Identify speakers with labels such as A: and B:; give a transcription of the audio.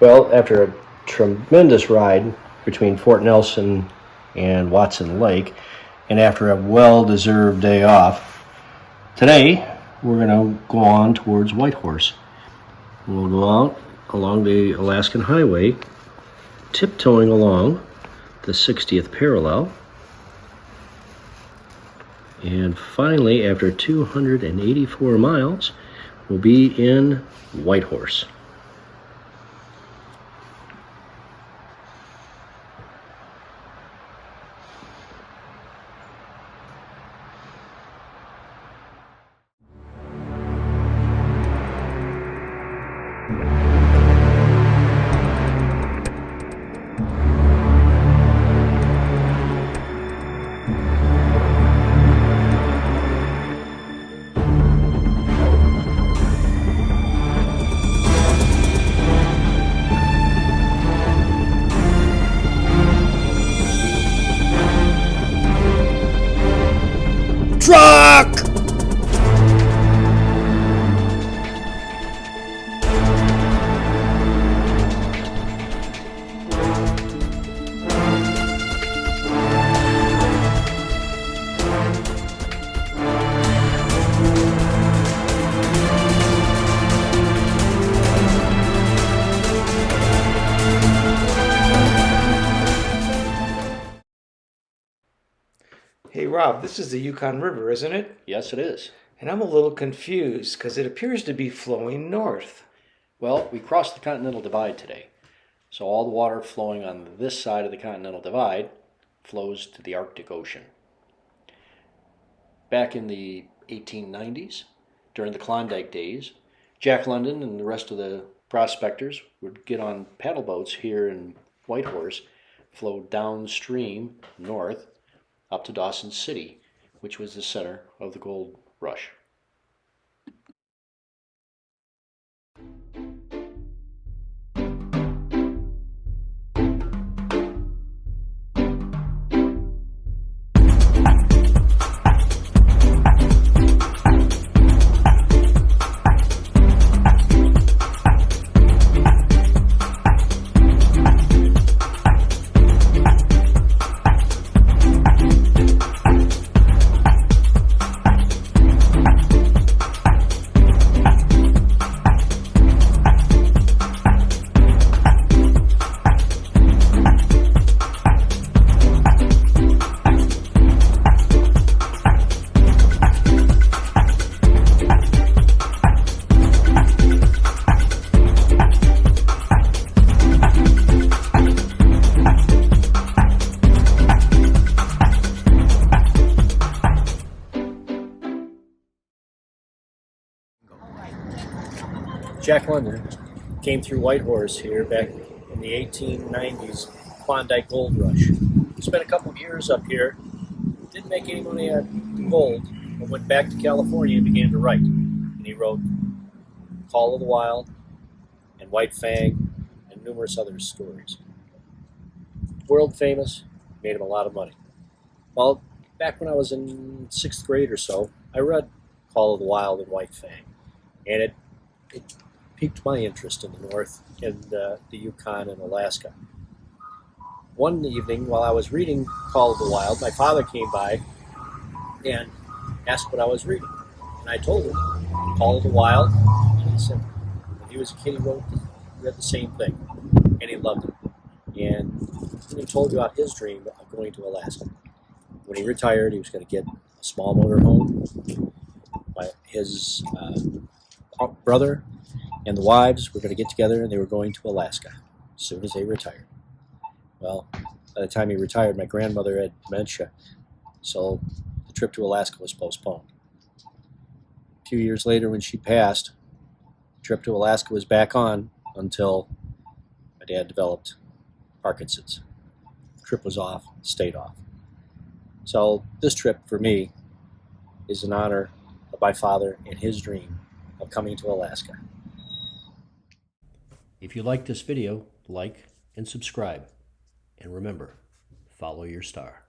A: Well, after a tremendous ride between Fort Nelson and Watson Lake, and after a well-deserved day off, today we're going to go on towards Whitehorse. We'll go out along the Alaskan Highway, tiptoeing along the 60th parallel, and finally, after 284 miles, we'll be in Whitehorse.
B: Truck! Hey Rob, this is the Yukon River, isn't it?
A: Yes, it is.
B: And I'm a little confused because it appears to be flowing north.
A: Well, we crossed the Continental Divide today. So all the water flowing on this side of the Continental Divide flows to the Arctic Ocean. Back in the 1890s, during the Klondike days, Jack London and the rest of the prospectors would get on paddle boats here in Whitehorse, flow downstream north up to Dawson City, which was the center of the gold rush. Jack London came through Whitehorse here back in the 1890s Klondike Gold Rush. He spent a couple of years up here, didn't make any money at gold, but went back to California and began to write. And he wrote Call of the Wild and White Fang and numerous other stories. World famous, made him a lot of money. Well, back when I was in 6th grade or so, I read Call of the Wild and White Fang, and it piqued my interest in the North and the Yukon and Alaska. One evening, while I was reading Call of the Wild, my father came by and asked what I was reading. And I told him, Call of the Wild, and he said, when he was a kid, he read the same thing, and he loved it. And he told me about his dream of going to Alaska. When he retired, he was going to get a small motorhome. His brother and the wives were going to get together, and they were going to Alaska as soon as they retired. Well, by the time he retired, my grandmother had dementia, so the trip to Alaska was postponed. A few years later, when she passed, the trip to Alaska was back on until my dad developed Parkinson's. The trip was off, stayed off. So this trip for me is in honor of my father and his dream of coming to Alaska. If you like this video, like and subscribe. And remember, follow your star.